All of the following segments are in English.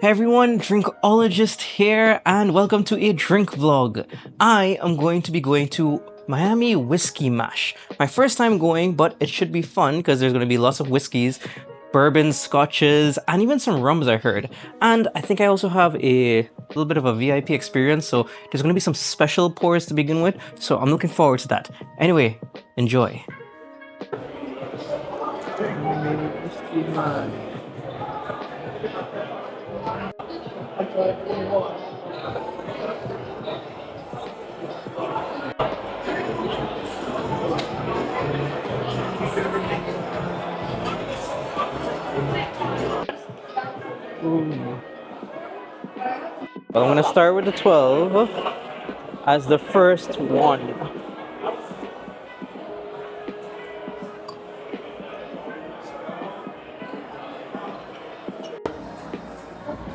Hey everyone, Drinkologist here, and welcome to a drink vlog. I am going to be going to Miami Whiskey Mash. My first time going, but it should be fun because there's going to be lots of whiskeys, bourbons, scotches, and even some rums I heard. And I think I also have a little bit of a VIP experience, so there's going to be some special pours to begin with, so I'm looking forward to that. Anyway, enjoy. Well, I'm going to start with the 12 as the first one.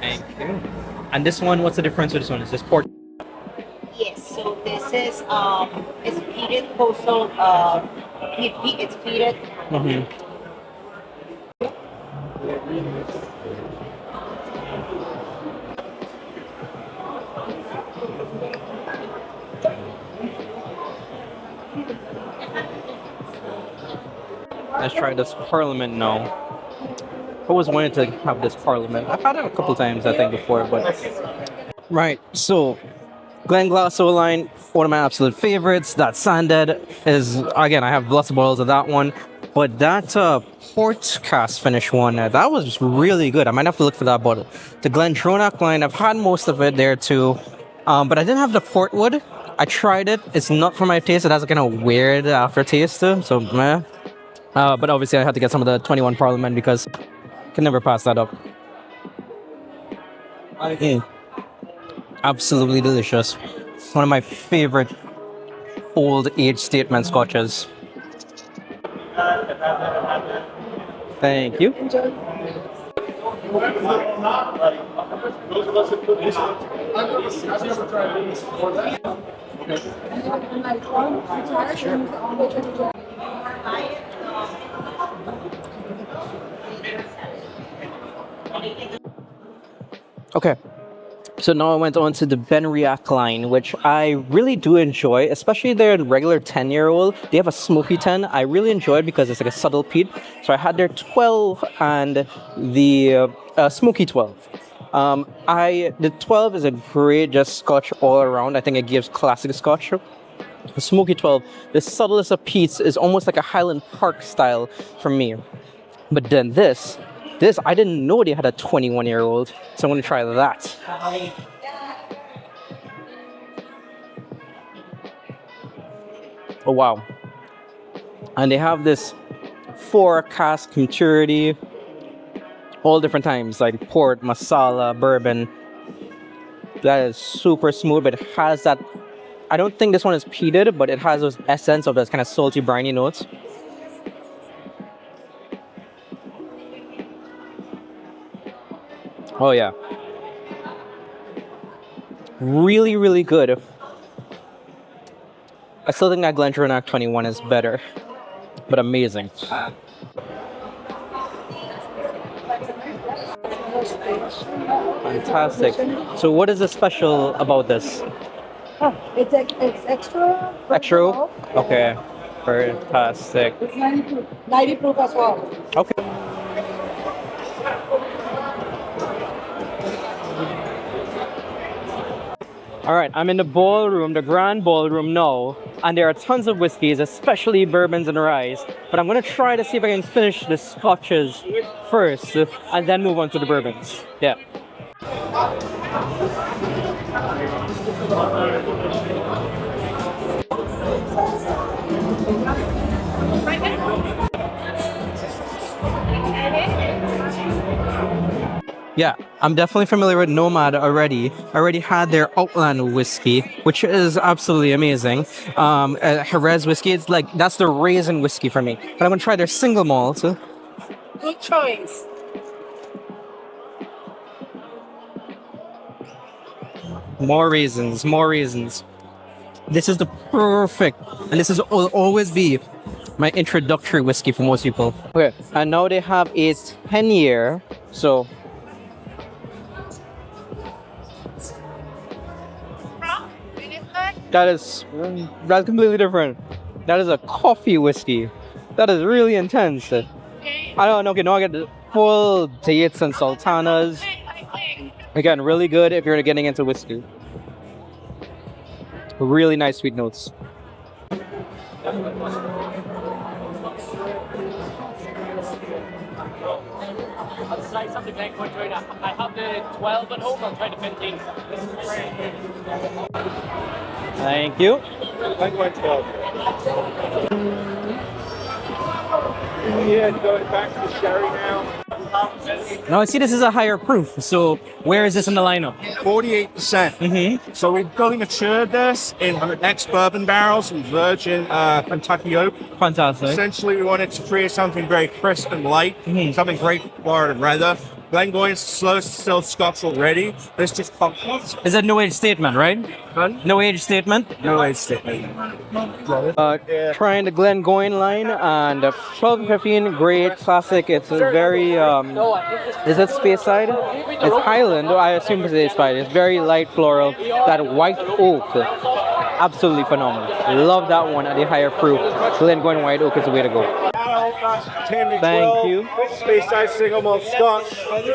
Thank you. And this one, what's the difference with this one? Is this port? Yes, so this is it's peated coastal it's peated. Let's try this Parliament now. I always wanted to have this Parliament. I've had it a couple times, I think, before, but... Right, so... Glenglassaugh line, one of my absolute favorites. That Sanded is, again, I have lots of bottles of that one. But that port cast finish one, that was just really good. I might have to look for that bottle. The Glendronach line, I've had most of it there too. But I didn't have the Portwood. I tried it. It's not for my taste. It has a kind of weird aftertaste too, so meh. But obviously I had to get some of the 21 Parliament because I can never pass that up. Absolutely delicious. One of my favorite old age statement scotches. Thank you. Okay. So now I went on to the Benriach line, which I really do enjoy, especially their regular 10-year-old. They have a smoky 10. I really enjoy it because it's like a subtle peat. So I had their 12 and the smoky 12. The 12 is a great just scotch all around. I think it gives classic scotch. The smoky 12, the subtlest of peats is almost like a Highland Park style for me. But then this, I didn't know they had a 21-year-old, so I'm going to try that. Oh, wow. And they have this 4 cask maturity, all different times, like port, masala, bourbon. That is super smooth, but it has that, I don't think this one is peated, but it has those essence of those kind of salty, briny notes. Oh yeah. Really, really good. I still think that Glendronach 21 is better, but amazing. Fantastic. So what is the special about this? It's extra. Extra? Okay. Fantastic. It's 90 proof as well. Okay. All right, I'm in the ballroom, the grand ballroom now, and there are tons of whiskeys, especially bourbons and ryes. But I'm gonna try to see if I can finish the scotches first, and then move on to the bourbons. Yeah. Yeah, I'm definitely familiar with Nomad already. I already had their Outland whiskey, which is absolutely amazing. Jerez whiskey, it's like, that's the raisin whiskey for me. But I'm gonna try their single malt. Good choice. More raisins, more raisins. This is the perfect, and this will always be my introductory whiskey for most people. Okay, and now they have a 10-year, so That's completely different. That is a coffee whiskey. That is really intense. I don't know. Okay, now I get the full dates and sultanas. Again, really good if you're getting into whiskey. Really nice sweet notes. I'll try something very quick right now. I have the 12 at home, I'll try the 15. Thank you. I went 12. Yeah, going back to the sherry now. Now I see this is a higher proof. So where is this in the lineup? 48%. So we've fully matured this in ex-bourbon barrels and virgin Kentucky oak. Fantastic. Essentially, we wanted to create something very crisp and light, something great for Florida weather. Glengoyne's slow still Scotch already. This just pops. Is that no age statement, right? No age statement? No age statement. Trying the Glengoyne line and 1215 great classic. It's a very is it Speyside? It's Highland. I assume it's Speyside. It's very light floral. That white oak, absolutely phenomenal. Love that one at the higher proof. Glengoyne white oak is the way to go. Thank you. Speyside single malt Scotch,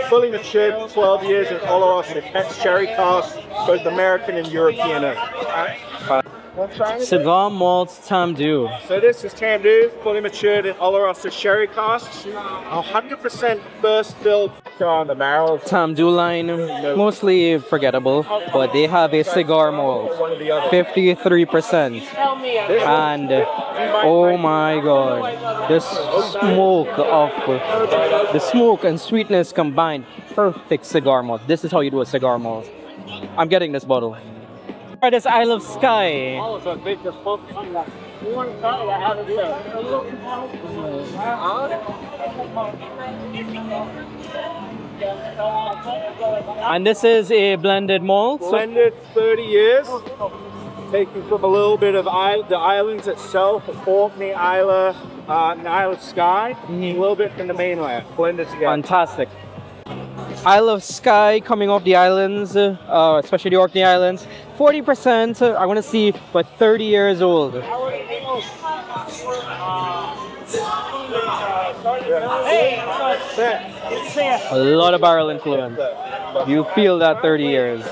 fully matured for 12 years in Oloroso X cherry cask, both American and European oak. Cigar Malt Tamdhu. So this is Tamdhu, fully matured in Oloroso sherry casks, 100% first filled on the barrels. Tamdhu line, mostly forgettable, but they have a cigar malt, 53%. And oh my god, the smoke and sweetness combined, perfect cigar malt. This is how you do a cigar malt. I'm getting this bottle. Try this Isle of Skye. And this is a blended malt. Blended 30 years, taken from a little bit of the islands itself, Orkney, Isla, and Isle of Skye, a little bit from the mainland, blended together. Fantastic. Isle of Skye coming off the islands, especially the Orkney Islands. 40%, I want to see, but 30 years old. A lot of barrel influence. You feel that 30 years.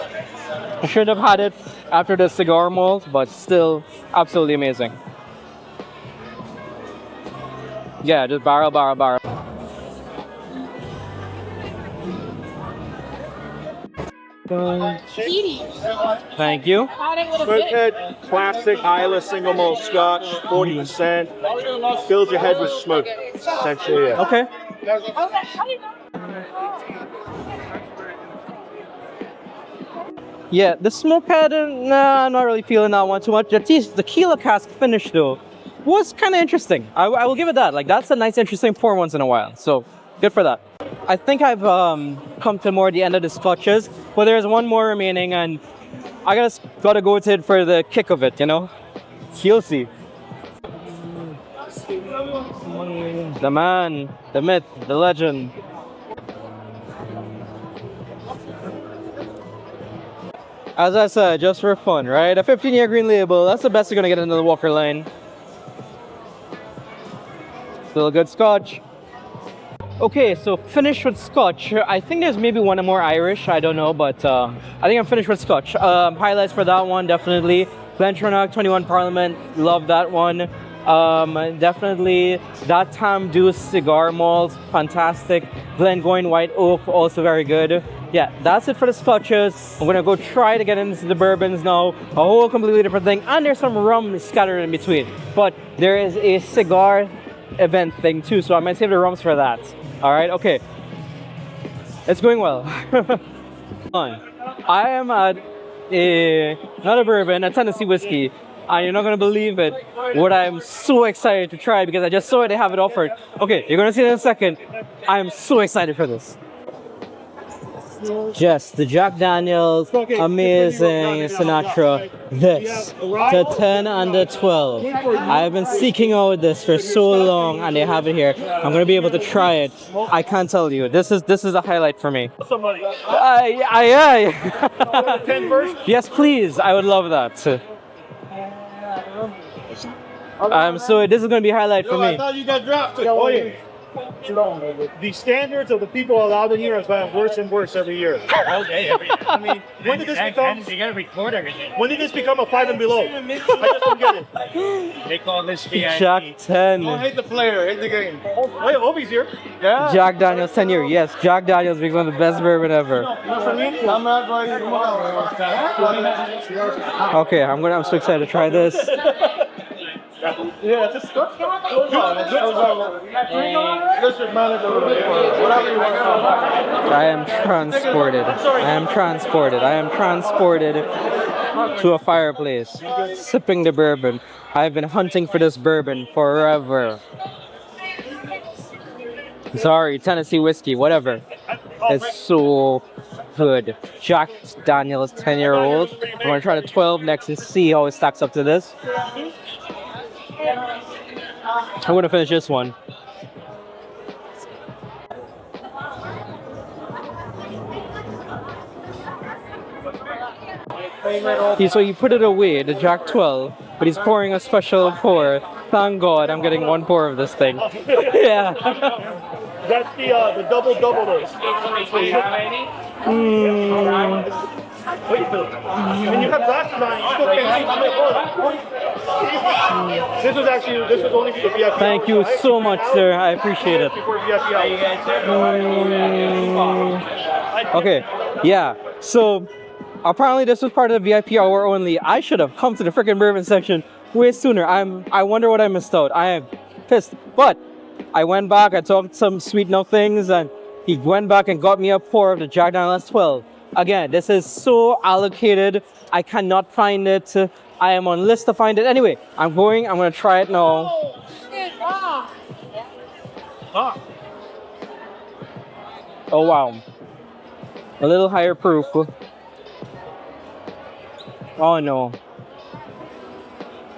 I should have had it after the cigar malt, but still absolutely amazing. Yeah, just barrel. Thank you. Smokehead, classic Isla single malt Scotch, 40%. Fills your head with smoke, essentially. Yeah. Okay. Yeah, the smokehead, nah, I'm not really feeling that one too much. The tequila cask finish though was kind of interesting. I will give it that. Like that's a nice, interesting pour once in a while. So good for that. I think I've come to more the end of the scotches, but there's one more remaining, and I gotta go with it for the kick of it, you know. You'll see. The man, the myth, the legend. As I said, just for fun, right? A 15-year green label, that's the best you're gonna get into the Walker line. Still a good scotch. Okay, so finished with Scotch. I think there's maybe one more Irish, I don't know, but I think I'm finished with Scotch. Highlights for that one, definitely. Glentronnach 21 Parliament, love that one. Definitely that Tamdhu Cigar Malt, fantastic. Glengoyne White Oak, also very good. Yeah, that's it for the Scotches. I'm gonna go try to get into the Bourbons now. A whole completely different thing. And there's some rum scattered in between. But there is a cigar event thing too, so I might save the rums for that. All right, okay. It's going well. I am at not a bourbon, a Tennessee whiskey, and you're not gonna believe it. What I'm so excited to try because I just saw it, they have it offered. Okay, you're gonna see it in a second. I am so excited for this. Yes, the Jack Daniels, amazing Sinatra. This, the 10 under 12. I've been seeking out this for so long, and they have it here. I'm gonna be able to try it. I can't tell you. This is a highlight for me. Yes, please. I would love that. So this is gonna be a highlight for I me. thought you got drafted. Oh yeah. The standards of the people allowed in here has gotten worse and worse every year. Okay. I mean, when did this become? You gotta record everything. When did this become a 5 and below? I just don't get it. They call this VIP. Jack 10. Don't hate the player, hate the game. Wait, Obi's here. Yeah. Jack Daniels 10 year. Yes, Jack Daniels makes one of the best bourbon ever. I'm not going to. Okay, I'm so excited to try this. Yeah, it's a Scotch. District manager. Whatever you want to call it. I am transported. I am transported. I am transported to a fireplace, sipping the bourbon. I've been hunting for this bourbon forever. Sorry, Tennessee whiskey, whatever. It's so good. Jack Daniels 10-year-old. I'm gonna try the 12 next and see how it stacks up to this. I'm gonna finish this one. So you put it away, the Jack 12, but he's pouring a special pour. Thank God I'm getting one pour of this thing. Yeah. That's the double dose. Wait, Phil. When you have glasses on, you still can't see. This was only for the VIP. Thank you so much, sir. I appreciate it. Okay, yeah. So apparently this was part of the VIP hour only. I should have come to the freaking bourbon section way sooner. I wonder what I missed out. I am pissed. But I went back, I talked some sweet enough things, and he went back and got me a pour of the Jack Daniels 12. Again, this is so allocated. I cannot find it. I am on list to find it. Anyway, I'm gonna try it now. Oh wow. A little higher proof. Oh no.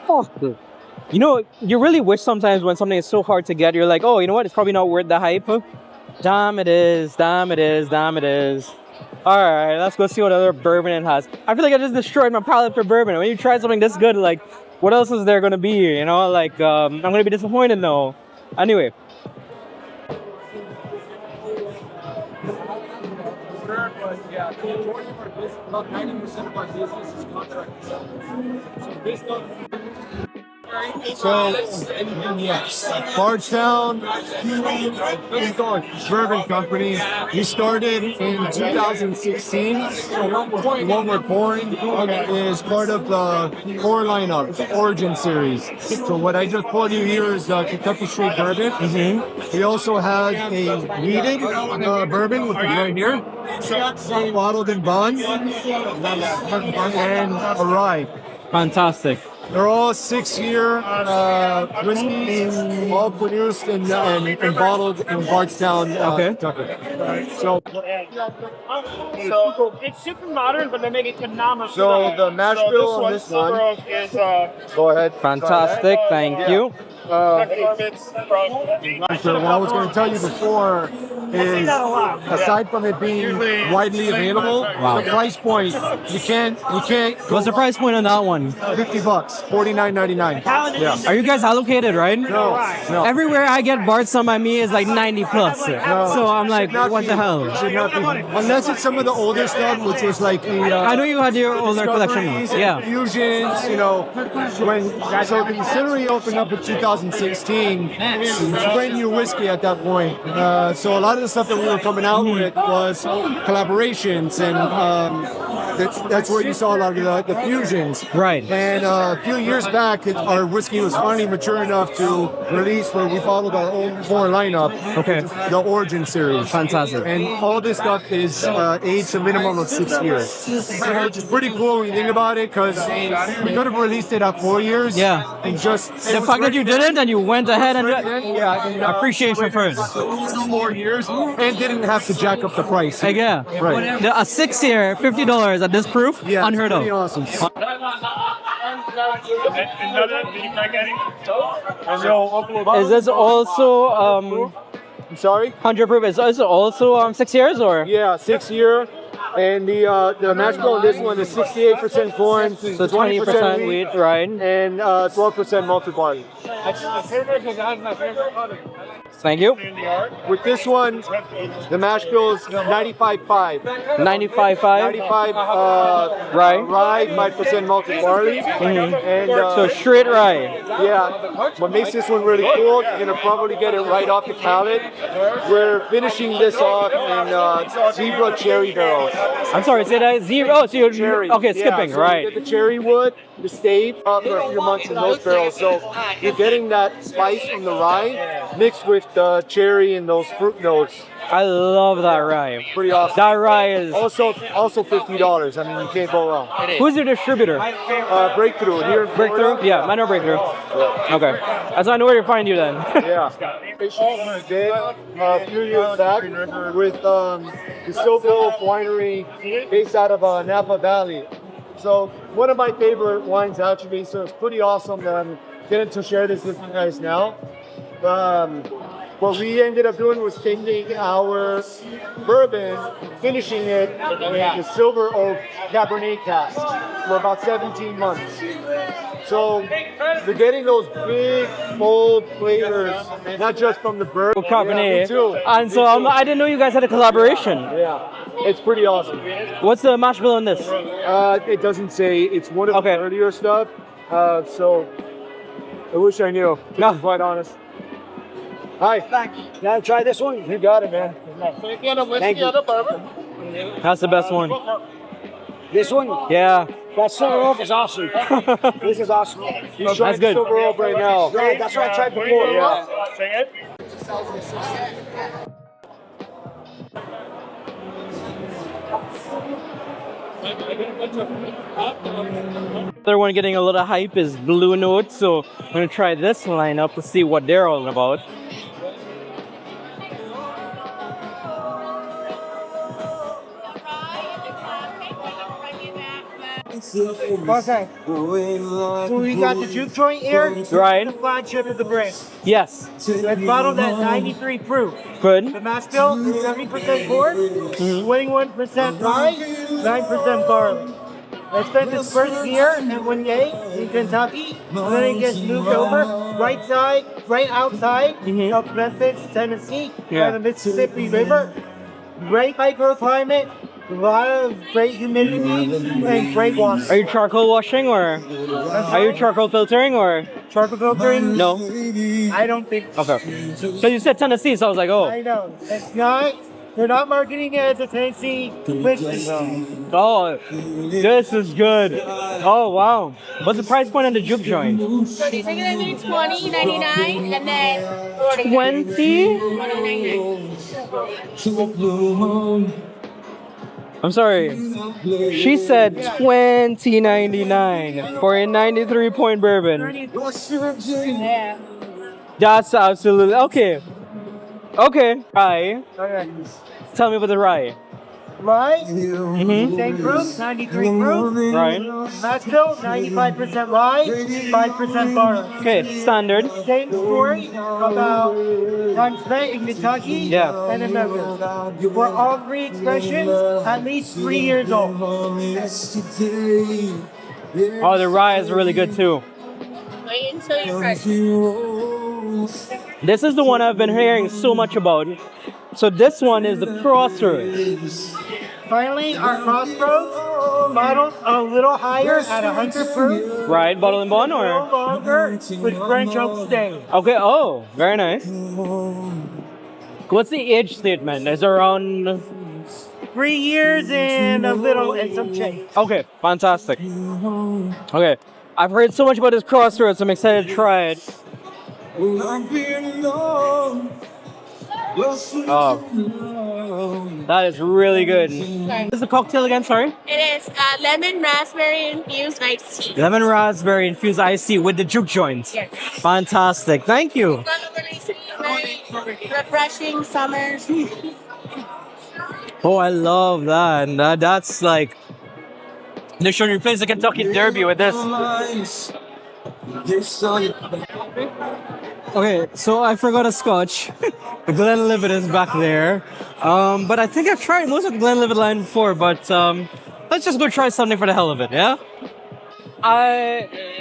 Fuck. You know, you really wish sometimes when something is so hard to get, you're like, oh, you know what? It's probably not worth the hype. Damn it is, damn it is, damn it is. Alright, let's go see what other bourbon it has. I feel like I just destroyed my palate for bourbon. When you try something this good, like, what else is there gonna be? You know, like, I'm gonna be disappointed now. Anyway. About 90% of our business is contract. So based on So, Bardstown Bourbon Company, we started in 2016. What we're pouring is part of the core lineup, the Origin series. So what I just poured you here is Kentucky Straight Bourbon. We also have a weeded bourbon, which is right here, bottled in bond, and a rye. Fantastic. They're all 6-year whiskeys, all produced and bottled in Bardstown, Kentucky. So it's super modern, but they make it phenomenal. So the mash bill on this one is go ahead. Fantastic, thank you. What I was going to tell you before is, aside from it being widely available, the price point you can't. What's the price point on that one? $50, $49.99. Yeah. Are you guys allocated, right? No. Everywhere I get Bardstown by me is like 90 plus. So I'm like, what the hell? Should not be. Unless it's some of the older stuff, which was like the. I know you had your older collection. Yeah. Fusions, you know, so the distillery opened up in 2016. It's brand new whiskey at that point. So a lot of the stuff that we were coming out with was collaborations, and that's where you saw a lot of the fusions. Right. And a few years back, our whiskey was finally mature enough to release where we followed our own core lineup. Okay. The Origin series. Fantastic. And all this stuff is aged a minimum of 6 years. Which is pretty cool when you think about it, because we could have released it at 4 years. Yeah. And just The fact that you didn't and you went ahead and appreciation for it. 2 more years and didn't have to jack up the price. Yeah. Right. A 6-year, $50 at this proof, Yeah, unheard pretty of. awesome. Is this also I'm sorry? 100 proof? Is this also 6 years or? Yeah, 6 year. And the mash bill in this one is 68% corn, So 20% wheat, right? and 12% malted barley. Thank you. With this one, the mash bill is 95.5. 95.5. 95 Rye. rye, 5% malted barley. And So straight rye. yeah, what makes this one really cool, you're gonna probably get it right off the palate. We're finishing this off in zebra cherry barrels. I'm sorry, say that zero. Oh, so you're Cherry. okay. Yeah, Skipping, so right? You get the cherry wood, the stave for a few months in those barrels. So you're getting that spice from the rye mixed with the cherry and those fruit notes. I love that rye. Pretty awesome. That rye is. Also $50. I mean, you can't go wrong. Who's your distributor? Breakthrough here in Breakthrough? Florida. Yeah, I know Breakthrough. Okay. That's why I know where to find you then. Yeah. Did a few years back with the Silville Winery based out of Napa Valley. So one of my favorite wines actually, so it's pretty awesome that I'm getting to share this with you guys now. What we ended up doing was taking our bourbon, finishing it in the silver oak Cabernet cask for about 17 months. So you're getting those big, bold flavors, not just from the bourbon. Cabernet. Yeah, me too. And so I didn't know you guys had a collaboration. Yeah, it's pretty awesome. What's the mash bill in this? It doesn't say. It's one of the earlier stuff. So I wish I knew. No, quite honest. Hi. Thank you. You gotta try this one? You got it, man. Thank you. That's the best one. This one? Yeah. That silver oak is awesome. This is awesome. He's trying good. silver oak right now. Right, that's what I tried before. Yeah. Another one getting a little hype is Blue Note, so I'm gonna try this lineup to see what they're all about. Okay. So we got the Juke Joint here. Right. The flagship of the brand. Yes. It's bottled at 93 proof. Good. The mash bill is 70% corn, 21% rye, 9% barley. I spent its first year at 1A in Kentucky, and then it gets moved over right outside of Memphis, Tennessee, by the Mississippi River. Great microclimate, a lot of great humidity, and great water. Are you charcoal washing or are you charcoal filtering or Charcoal filtering? no? I don't think so. Okay. So you said Tennessee, so I was like, oh. I know. It's not. They're not marketing it as a Tennessee whiskey. Oh, this is good. Oh wow. What's the price point on the Juke Joint? So these are gonna be $20.99 and then 20? $20.99. I'm sorry. She said $20.99 for a 93-point bourbon. Yeah. That's absolutely okay. Okay. Rye. Okay. Tell me about the rye. Rye, same proof, 93 proof. Rye. Mash bill, 95% rye, 5% barley. Okay. Standard. Same story about time spent in Kentucky Yeah. and in Memphis. For all three expressions, at least 3 years old. Oh, the rye is really good too. Wait until you try. This is the one I've been hearing so much about. So this one is the Crossroads. Finally, our Crossroads modeled a little higher at 100 proof. Right, bottle and bond No or? longer with French oak stain. Okay, oh, very nice. What's the age statement? Is it around 3 years and a little and some change. okay, fantastic. Okay. I've heard so much about this Crossroads, I'm excited to try it. Oh, that is really good. What is the cocktail again? Sorry. It is lemon raspberry infused iced tea. Lemon raspberry infused iced tea with the Juke Joint. Yes. Fantastic. Thank you. Very refreshing summer. Oh, I love that. That's like they're showing you plays the Kentucky Derby with this. Okay, so I forgot a Scotch. The Glenlivet is back there. But I think I've tried most of the Glenlivet line before, but let's just go try something for the hell of it, yeah?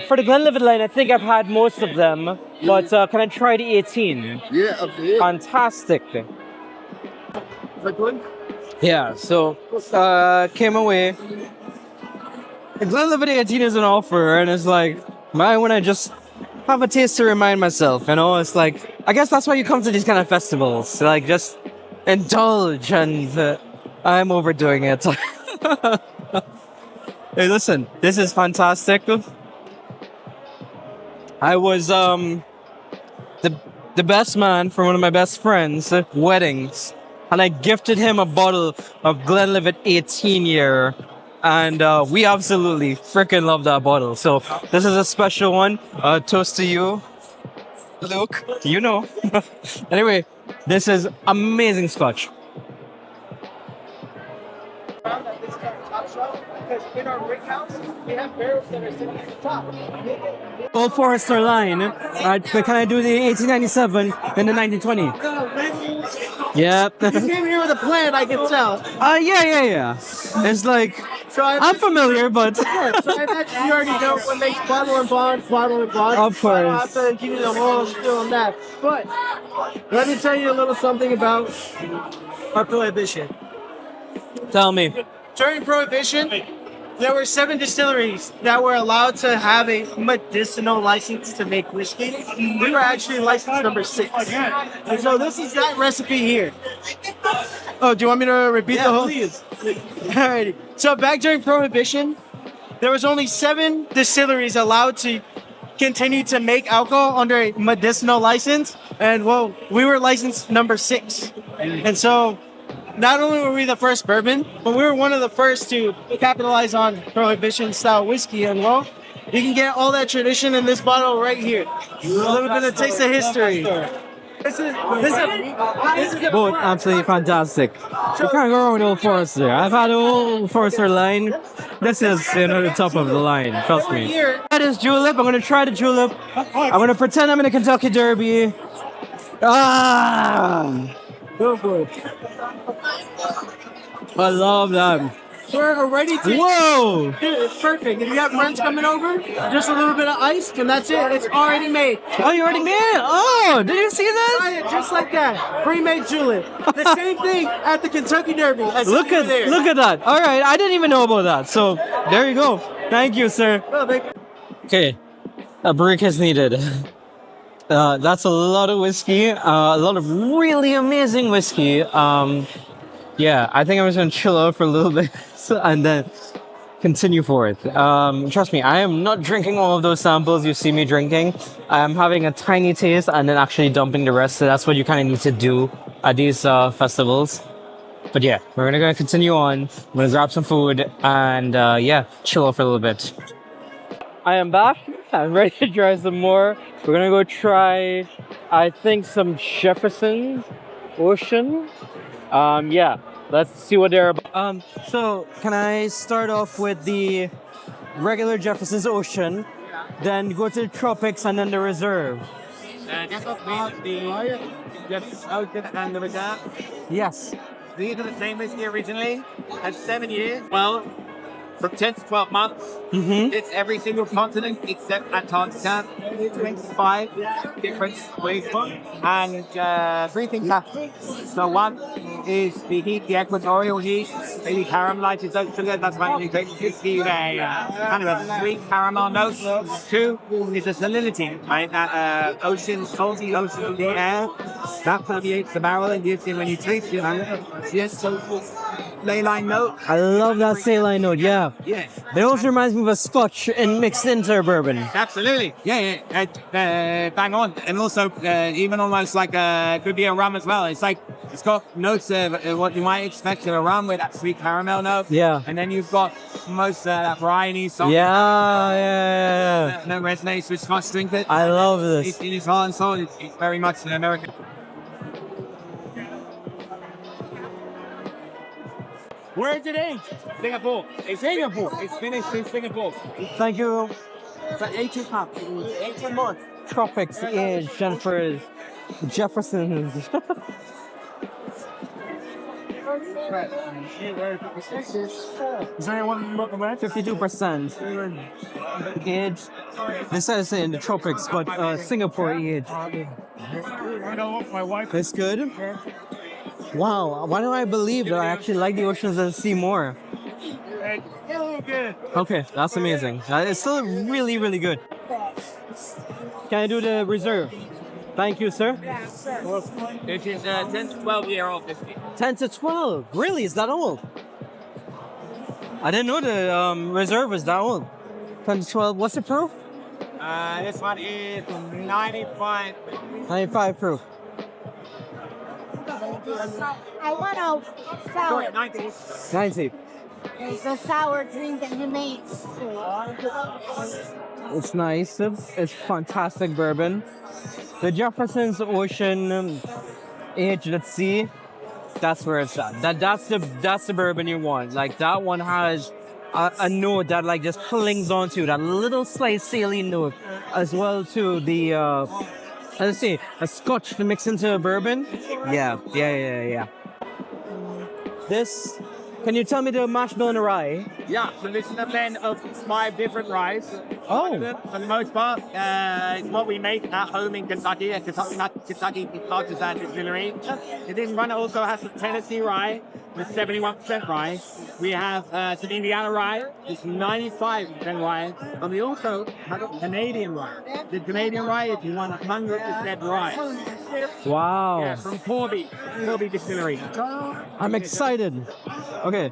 For the Glenlivet line, I think I've had most of them, but can I try the 18? Yeah, absolutely. Fantastic. That one? Yeah, so came away. The Glenlivet 18 is an offer, and it's like, man, when I just have a taste to remind myself, you know, it's like, I guess that's why you come to these kind of festivals, like just indulge, and I'm overdoing it. Hey, listen, this is fantastic. I was the best man for one of my best friends' weddings, and I gifted him a bottle of Glenlivet 18 year, and we absolutely freaking love that bottle. So this is a special one. Toast to you, Luke. You know. Anyway, this is amazing Scotch. Because in our brick house, we have barrels that are sitting at the top. Old Forester line. But can I do the 1897 and the 1920? Yep. You came here with a plan, I can tell. Yeah. It's like, So I'm familiar, but so I bet you already know what makes bottle and bond. Of I don't have course. to give you the whole spiel on that. But let me tell you a little something about our prohibition. Tell me. During Prohibition, there were 7 distilleries that were allowed to have a medicinal license to make whiskey. We were actually licensed number 6. And so this is that recipe here. Oh, do you want me to repeat the whole? Please. Alrighty. So back during Prohibition, there was only 7 distilleries allowed to continue to make alcohol under a medicinal license. And well, we were licensed number 6. And so not only were we the first bourbon, but we were one of the first to capitalize on Prohibition style whiskey. And well, you can get all that tradition in this bottle right here. A little bit of taste of history. This is Both absolutely fantastic. You can't go wrong with Old Forester. I've had Old Forester line. This is the top of the line. Trust me. That is julep. I'm gonna try the julep. I'm gonna pretend I'm in a Kentucky Derby. Go for it. I love that. We're already tasting. Whoa! Dude, it's perfect. If you have friends coming over, just a little bit of ice, and that's it. It's already made. Oh, you already made it? Oh, did you see this? Try it just like that. Pre-made julep. The same thing at the Kentucky Derby. Look at that. All right, I didn't even know about that. So there you go. Thank you, sir. Okay, a break is needed. That's a lot of whiskey. A lot of really amazing whiskey. Yeah, I think I'm just gonna chill out for a little bit and then continue forth. Trust me, I am not drinking all of those samples you see me drinking. I'm having a tiny taste and then actually dumping the rest. So that's what you kind of need to do at these festivals. But yeah, we're gonna continue on. I'm gonna grab some food and yeah, chill out for a little bit. I am back. I'm ready to try some more. We're gonna go try, I think, some Jefferson Ocean. Yeah, let's see what they're about. So can I start off with the regular Jefferson's Ocean, then go to the Tropics and then the Reserve? Just the Ocean and the Reserve. Yes. These are the same whiskey originally, had 7 years. Well, from 10 to 12 months. Mm-hmm. It's every single continent except Antarctica. 25 different ways. And 3 things happen. So one is the heat, the equatorial heat, really caramelizes those sugar. That's why you take kind of a sweet caramel note. 2 is the salinity, right? That ocean, salty ocean in the air. That permeates the barrel and gives you, when you taste it, yes, so saline note. I love that saline note, yeah. Yes. It also reminds me of a Scotch and mixed into a bourbon. Absolutely. Yeah. Bang on. And also, even almost like could be a rum as well. It's like, it's got notes of what you might expect in a rum with that sweet caramel note. Yeah. And then you've got most that briny salt. Yeah. That resonates with Scotch drinkers. I love this. It's in its heart and soul. It's very much an American. Where is it aged? Singapore. It's Singapore. It's finished in Singapore. Thank you. So 18 months. 18 months. Tropics aged Jennifer's Jefferson's. Is anyone looking back? 52% aged. This says in the tropics, but Singapore aged. I know my wife. It's good. Wow, why do I believe that I actually like the oceans and sea more? Good. Okay, that's amazing. It's still really, really good. Can I do the reserve? Thank you, sir. This is 10 to 12-year-old whiskey. 10 to 12. Really? Is that old? I didn't know the reserve was that old. 10 to 12. What's the proof? This one is 95. 95 proof. I want a Sorry, sour. 90. 90. It's a sour drink that you made. It's nice. It's fantastic bourbon. The Jefferson's Ocean aged at sea. That's where it's at. That's the bourbon you want. Like that one has a note that like just clings onto that little slight saline note, as well to the let's see, a Scotch to mix into a bourbon. Yeah. This. Can you tell me the mash bill and the rye? Yeah, so this is a blend of 5 different ryes. Oh. For the most part, it's what we make at home in Kentucky, at Kentucky Artisan Distillery. This one also has some Tennessee rye with 71% rye. We have some Indiana rye, it's 95% rye. And we also have Canadian rye. The Canadian rye is 100% rye. Wow. Yeah, from Corby Distillery. I'm excited. Okay.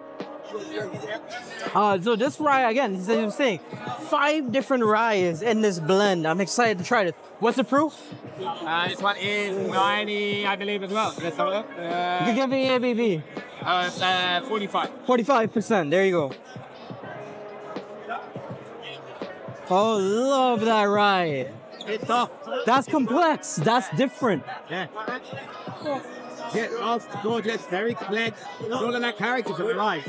So this rye again, as I was saying, 5 different ryes in this blend. I'm excited to try it. What's the proof? This one is 90, I believe, as well. Let's have a look. You can give me ABV. 45. 45%. There you go. Oh, love that rye. It's tough. That's complex. That's different. Yeah. Yeah, all gorgeous, very complex. All of that character for the rye.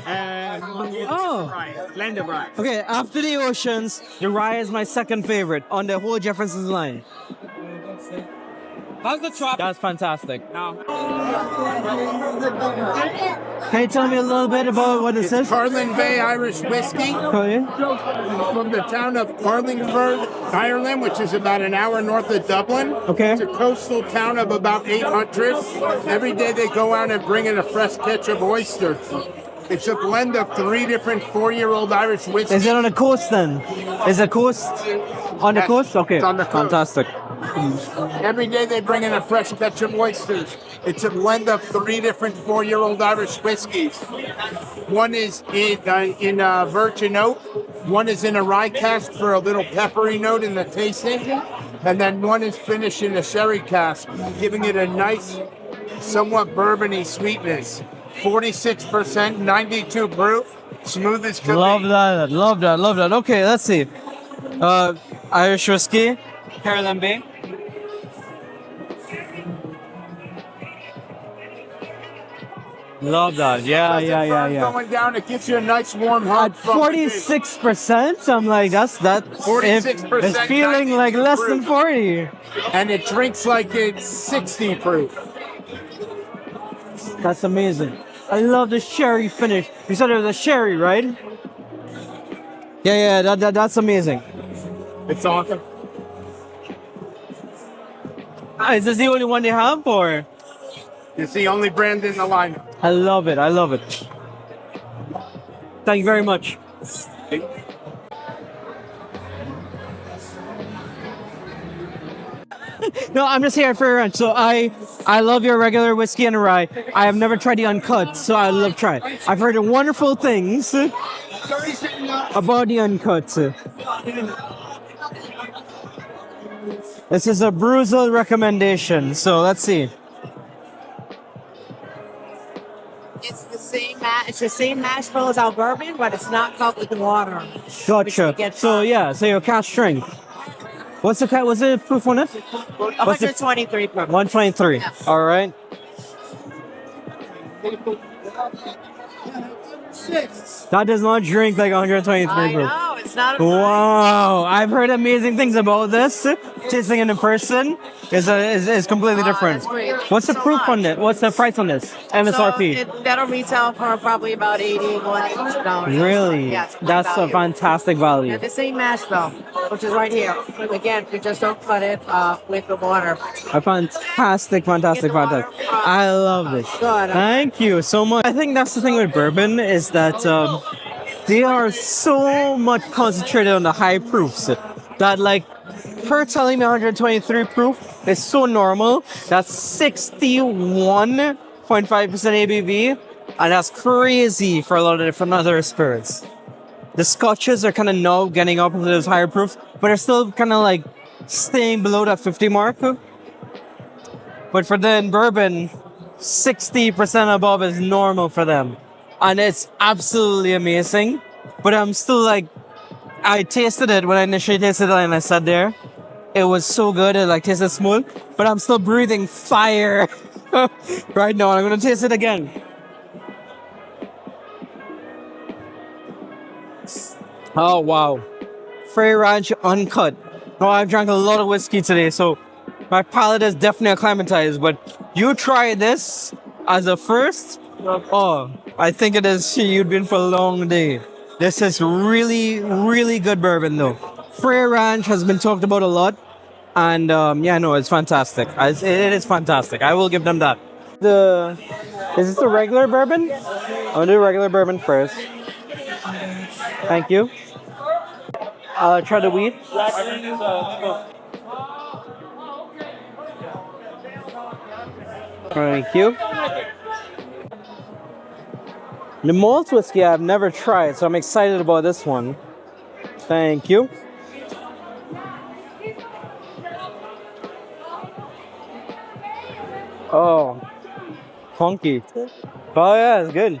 Blend of rye. Okay, after the oceans, the rye is my second favorite on the whole Jefferson's line. How's the chop? That's fantastic. No. Can you tell me a little bit about what this is? Carling Bay Irish Whiskey Oh, yeah? from the town of Carlingford, Ireland, which is about an hour north of Dublin. Okay. It's a coastal town of about 800. Every day they go out and bring in a fresh catch of oysters. It's a blend of 3 different 4-year-old Irish whiskeys. Is it on the coast then? Is the coast on the Yes, coast? Okay. it's on the coast. Fantastic. Every day they bring in a fresh catch of oysters. It's a blend of 3 different 4-year-old Irish whiskeys. One is in virgin oak. One is in a rye cask for a little peppery note in the tasting. And then one is finished in a sherry cask, giving it a nice, somewhat bourbony sweetness. 46%, 92 proof, smooth as can Love be. that. Love that. Okay, let's see. Irish whiskey, Carolyn Bay. Love that. Yeah. Going down, it gives you a nice warm hug. At 46%, I'm like, that's 46%, it's feeling like 92 less than proof. 40. And it drinks like it's 60 proof. That's amazing. I love the sherry finish. You said it was a sherry, right? Yeah, that's amazing. It's awesome. Is this the only one they have, or? It's the only brand in the lineup. I love it. Thank you very much. No, I'm just here for a run. So I love your regular whiskey and rye. I have never tried the uncut, so I love trying. I've heard wonderful things about the uncut. This is a Bruzel recommendation, so let's see. It's the same mash bill as our bourbon, but it's not cut with the water. Gotcha. So yeah, so your cask strength. What's the proof on it? 123 proof. 123. All right. That does not drink like 123 I proof. know, it's not a Wow, I've heard amazing things about this. Tasting it in person is completely different. that's great. What's the So proof on much. it? What's the price on this? MSRP. So that'll retail for probably about $81. Really? Yeah, it's a great That's a value. fantastic value. And the same mash bill, which is right here. Again, we just don't cut it with the water. A fantastic. I love this. Good. Thank you so much. I think that's the thing with bourbon is that they are so much concentrated on the high proofs that like her telling me 123 proof is so normal. That's 61.5% ABV, and that's crazy for a lot of different other spirits. The Scotches are kind of now getting up into those higher proofs, but they're still kind of like staying below that 50 mark. But for then bourbon, 60% above is normal for them. And it's absolutely amazing. But I'm still like, I tasted it when I initially tasted it and I sat there. It was so good, it like tasted smooth. But I'm still breathing fire right now. I'm gonna taste it again. Oh wow. Free Ranch uncut. Oh, I've drank a lot of whiskey today, so my palate is definitely acclimatized, but you try this as a first. Oh, I think it is you've been for a long day. This is really, really good bourbon though. Free Ranch has been talked about a lot, and yeah, no, it's fantastic. It is fantastic. I will give them that. Is this the regular bourbon? I'm gonna do regular bourbon first. Thank you. Try the wheat. Thank you. The malt whiskey I've never tried, so I'm excited about this one. Thank you. Oh, funky. Oh yeah, it's good.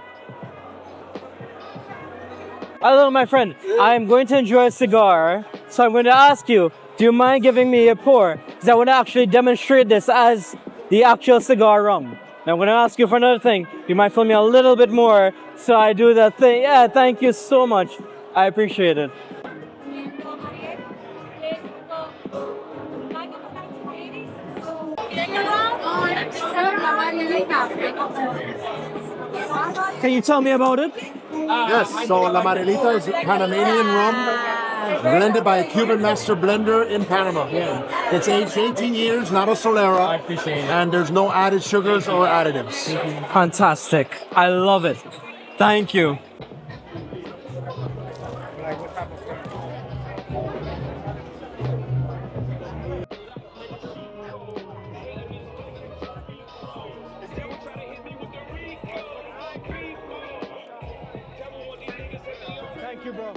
Hello, my friend. I'm going to enjoy a cigar, so I'm going to ask you, do you mind giving me a pour? Because I want to actually demonstrate this as the actual cigar rum. Now I'm going to ask you for another thing. You might fill me a little bit more, so I do that thing. Yeah, thank you so much. I appreciate it. Can you tell me about it? Yes, so La Marilita is Panamanian rum blended by a Cuban master blender in Panama. It's aged 18 years, not a Solera. I appreciate it. And there's no added sugars or additives. Fantastic. I love it. Thank you. Thank you, bro.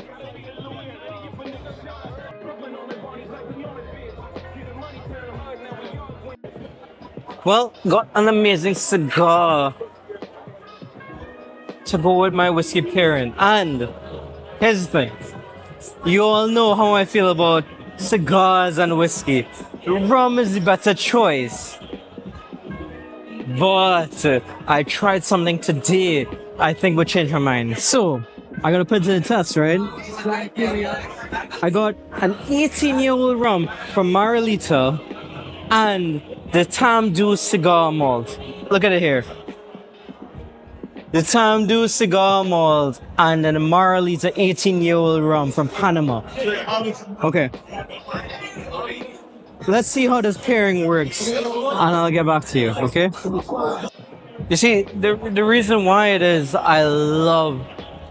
Well, got an amazing cigar to go with my whiskey pairing. And here's the thing. You all know how I feel about cigars and whiskey. Rum is the better choice. But I tried something today I think would change my mind. So, I'm gonna put it to the test, right? I got an 18-year-old rum from Marilita and the Tamdhu Cigar Malt. Look at it here. The Tamdhu Cigar Malt and then the Marilita 18-year-old rum from Panama. Okay. Let's see how this pairing works and I'll get back to you, okay? You see, the reason why it is I love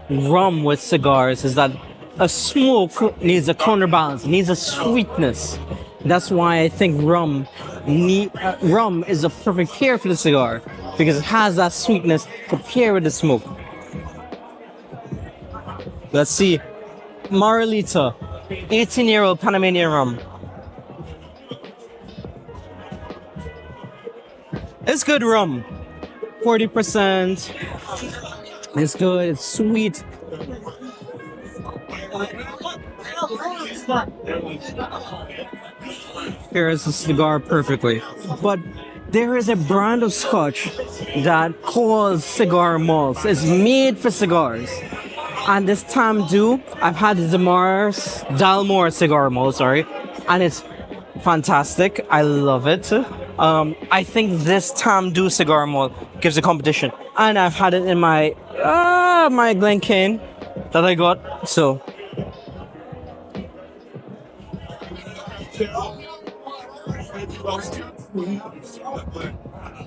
rum with cigars is that a smoke needs a counterbalance, needs a sweetness. That's why I think rum is a perfect pair for the cigar because it has that sweetness to pair with the smoke. Let's see. Marilita, 18-year-old Panamanian rum. It's good rum. 40%. It's good, it's sweet. Pairs the cigar perfectly. But there is a brand of Scotch that calls cigar malts. It's made for cigars. And this Tamdhu, I've had the Dalmore Cigar Malt, sorry, and it's fantastic. I love it. I think this Tamdhu Cigar Malt gives a competition, and I've had it in my my Glencairn that I got. So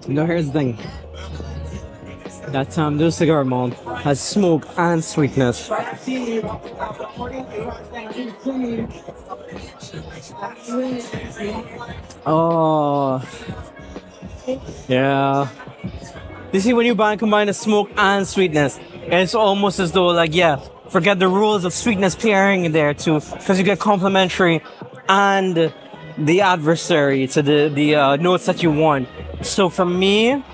now here's the thing. That Tamdhu Cigar Malt has smoke and sweetness. Oh, yeah. You see, when you combine the smoke and sweetness, it's almost as though, like, yeah, forget the rules of sweetness pairing there too, because you get complementary and the adversary to the notes that you want. So for me,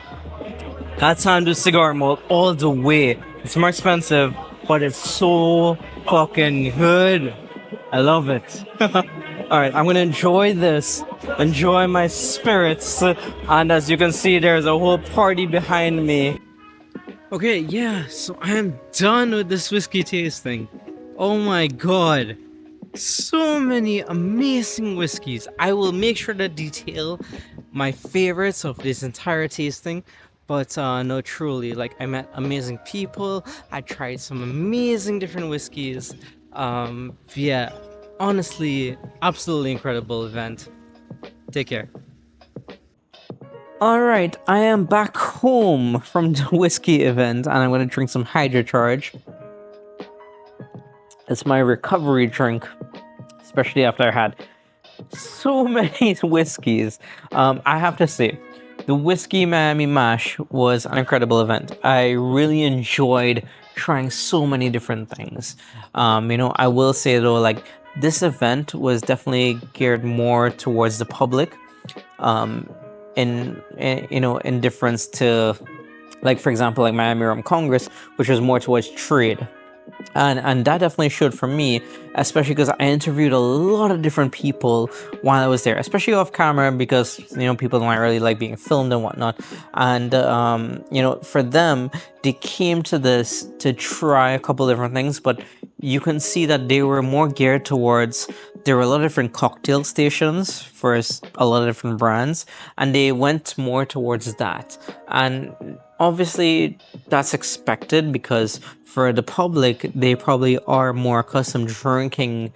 that's Tamdhu Cigar Malt all the way. It's more expensive, but it's so fucking good. I love it. Alright, I'm gonna enjoy this. Enjoy my spirits. And as you can see, there's a whole party behind me. Okay, yeah, so I am done with this whiskey tasting. Oh my god. So many amazing whiskeys. I will make sure to detail my favorites of this entire tasting. But no, truly, like, I met amazing people. I tried some amazing different whiskeys. Yeah, honestly, absolutely incredible event. Take care. Alright, I am back home from the whiskey event, and I'm going to drink some Hydrocharge. It's my recovery drink, especially after I had so many whiskeys. I have to say, the Whiskey Miami Mash was an incredible event. I really enjoyed trying so many different things. I will say though, like, this event was definitely geared more towards the public. In difference to, like, for example, like Miami Rum Congress, which was more towards trade. And that definitely showed for me, especially because I interviewed a lot of different people while I was there, especially off camera, because people don't really like being filmed and whatnot. And for them, they came to this to try a couple different things, but you can see that they were more geared towards, there were a lot of different cocktail stations for a lot of different brands, and they went more towards that. And obviously that's expected, because for the public, they probably are more accustomed to drinking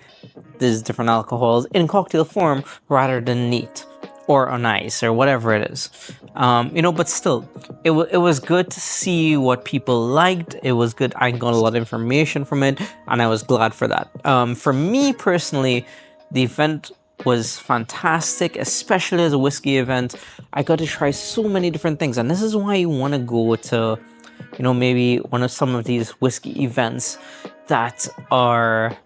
these different alcohols in cocktail form rather than neat or on ice or whatever it is. But still, it was good to see what people liked. It was good. I got a lot of information from it, and I was glad for that. For me personally, the event was fantastic, especially as a whiskey event. I got to try so many different things, and this is why you want to go to maybe one of some of these whiskey events that are,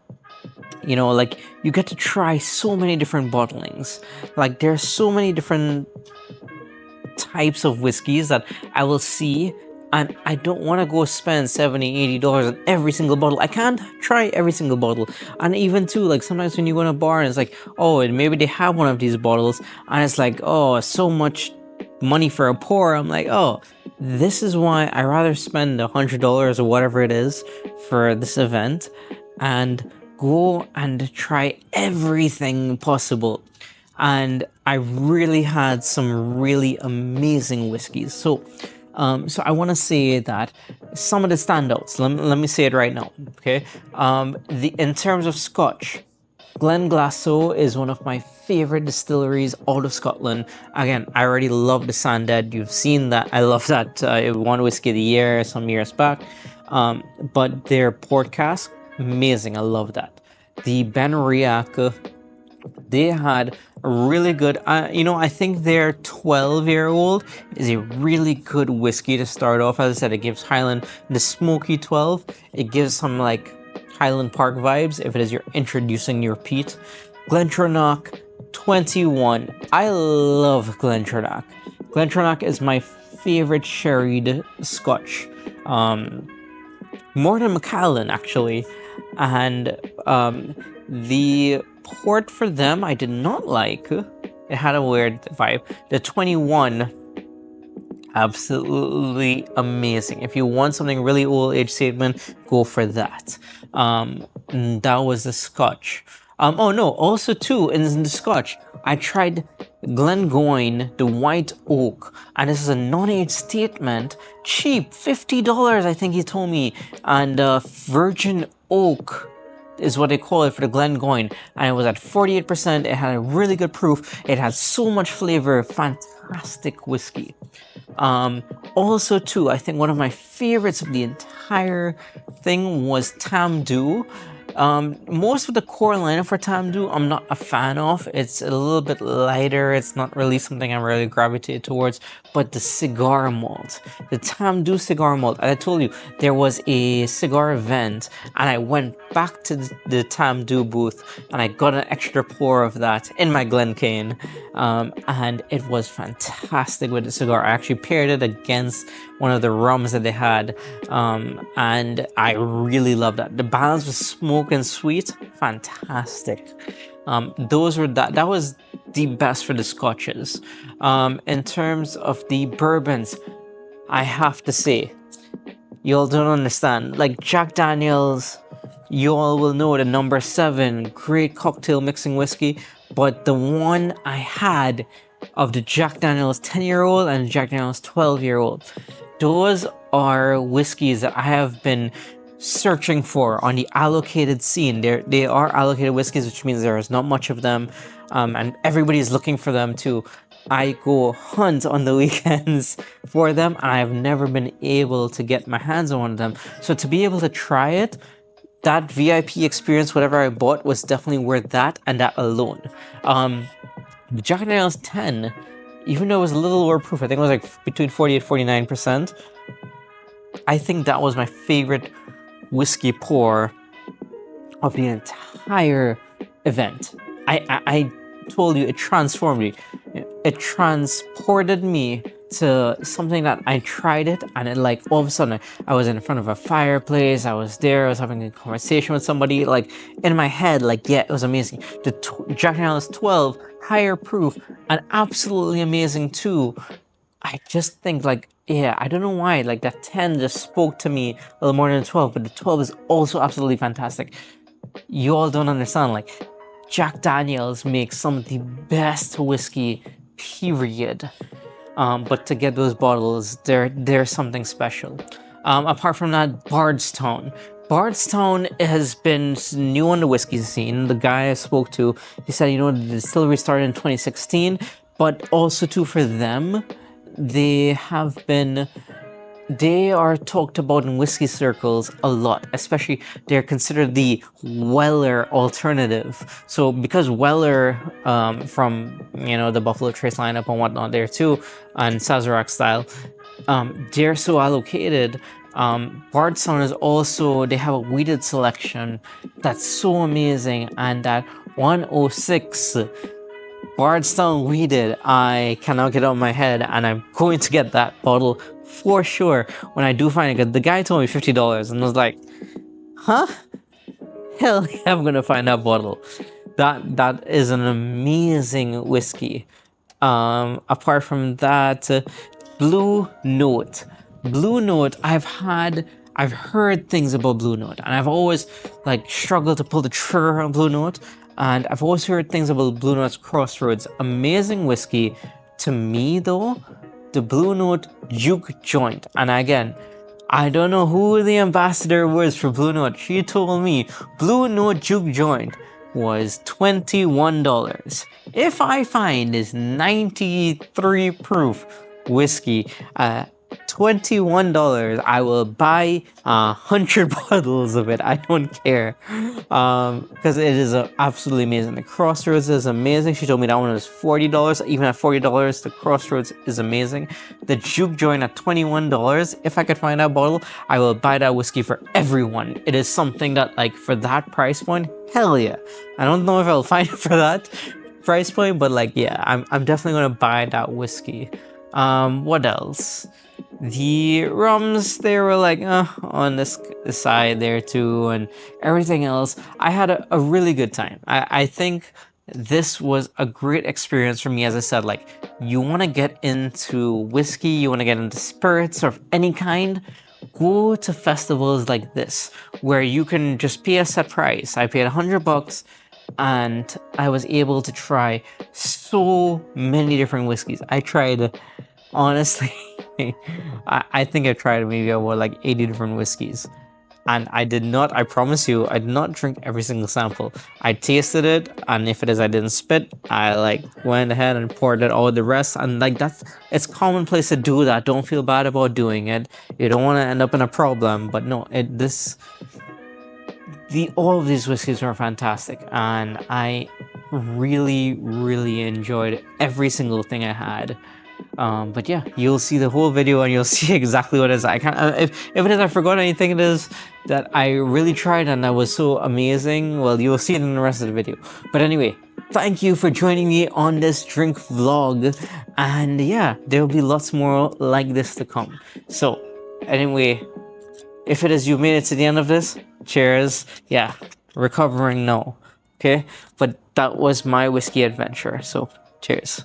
like, you get to try so many different bottlings. Like, there's so many different types of whiskeys that I will see, and I don't want to go spend $70-80 on every single bottle. I can't try every single bottle. And even too, like, sometimes when you go in a bar and it's like, oh, and maybe they have one of these bottles, and it's like, oh, so much money for a pour. I'm like, oh, this is why I rather spend $100 or whatever it is for this event and go and try everything possible. And I really had some really amazing whiskeys. So I want to say that some of the standouts, let me say it right now, okay? In terms of Scotch, Glenglassaugh is one of my favorite distilleries out of Scotland. Again, I already love the Sandhead. You've seen that. I love that. It won Whiskey of the Year some years back. But their port cask, amazing. I love that. The Benriach, they had a really good, I think their 12-year-old is a really good whiskey to start off. As I said, it gives Highland the smoky 12. It gives some, like, Highland Park vibes if it is you're introducing your peat. Glentronock 21. I love Glentronock. Glentronock is my favorite sherried Scotch. More than Macallan, actually. And the port for them I did not like. It had a weird vibe. The 21 absolutely amazing. If you want something really old age statement, go for that. That was the Scotch. Oh no, also too in the Scotch, I tried Glengoyne, the white oak, and this is a non-age statement, cheap, $50, I think he told me, and virgin oak is what they call it for the Glengoyne, and it was at 48%. It had a really good proof. It had so much flavor, fantastic whiskey. Also too, I think one of my favorites of the entire thing was Tamdhu. Most of the core lineup for Tamdhu I'm not a fan of. It's a little bit lighter. It's not really something I'm really gravitated towards. But the cigar malt, the Tamdhu cigar malt, I told you there was a cigar event, and I went back to the Tamdhu booth and I got an extra pour of that in my Glencairn, and it was fantastic with the cigar. I actually paired it against one of the rums that they had, and I really loved that. The balance was smoke and sweet, fantastic. That was the best for the scotches. In terms of the bourbons, I have to say, y'all don't understand. Like Jack Daniels, y'all will know the number 7, great cocktail mixing whiskey, but the one I had of the Jack Daniels 10-year-old and Jack Daniels 12-year-old, those are whiskeys that I have been searching for on the allocated scene. They are allocated whiskeys, which means there is not much of them, and everybody's looking for them too. I go hunt on the weekends for them, and I've never been able to get my hands on one of them. So to be able to try it, that VIP experience, whatever I bought, was definitely worth that, and that alone. The Jack Daniels 10, even though it was a little lower proof, I think it was like between 48 49%, I think that was my favorite whiskey pour of the entire event. I told you, it transformed me. It transported me to something that I tried it, and it, like, all of a sudden I was in front of a fireplace, I was there, I was having a conversation with somebody, like, in my head, like, yeah, it was amazing. The Jack Daniel's 12, higher proof, and absolutely amazing too. I just think, like, yeah, I don't know why, like, that 10 just spoke to me a little more than 12, but the 12 is also absolutely fantastic. You all don't understand, like, Jack Daniels makes some of the best whiskey, period. But to get those bottles, they're something special. Apart from that, Bardstown. Bardstown has been new on the whiskey scene. The guy I spoke to, he said, you know, the distillery started in 2016, but also too for them, they are talked about in whiskey circles a lot, especially they're considered the Weller alternative. So because Weller, from, you know, the Buffalo Trace lineup and whatnot there too, and Sazerac style, they're so allocated. Bardstown is also, they have a weeded selection that's so amazing, and that 106 Bardstown weeded, I cannot get out of my head, and I'm going to get that bottle for sure when I do find it. The guy told me $50, and I was like, huh? Hell yeah, I'm gonna find that bottle. That is an amazing whiskey. Apart from that, Blue Note. Blue Note, I've heard things about Blue Note, and I've always, like, struggled to pull the trigger on Blue Note. And I've always heard things about Blue Note's Crossroads. Amazing whiskey. To me, though, the Blue Note Juke Joint. And again, I don't know who the ambassador was for Blue Note. She told me Blue Note Juke Joint was $21. If I find this 93 proof whiskey, $21, I will buy 100 bottles of it. I don't care, because it is absolutely amazing. The Crossroads is amazing. She told me that one was $40. Even at $40, the Crossroads is amazing. The Juke Joint at $21. If I could find that bottle, I will buy that whiskey for everyone. It is something that, like, for that price point, hell yeah. I don't know if I'll find it for that price point, but, like, yeah, I'm definitely gonna buy that whiskey. What else? The rums, they were like on this side there too, and everything else. I had a really good time. I think this was a great experience for me. As I said, like, you want to get into whiskey, you want to get into spirits of any kind, go to festivals like this where you can just pay a set price. I paid $100 and I was able to try so many different whiskeys. I tried, honestly, I think I tried maybe about like 80 different whiskeys. And I did not, I promise you, I did not drink every single sample. I tasted it, and if it is I didn't spit, I like went ahead and poured it all the rest. And like it's commonplace to do that. Don't feel bad about doing it. You don't want to end up in a problem. But no, all of these whiskeys were fantastic, and I really, really enjoyed every single thing I had. But yeah, you'll see the whole video and you'll see exactly what it is. I can't, if it is I forgot anything it is that I really tried and that was so amazing, well, you'll see it in the rest of the video. But anyway, thank you for joining me on this drink vlog, and yeah, there will be lots more like this to come. So anyway, if it is you made it to the end of this, cheers. Yeah, recovering now, okay? But that was my whiskey adventure, so cheers.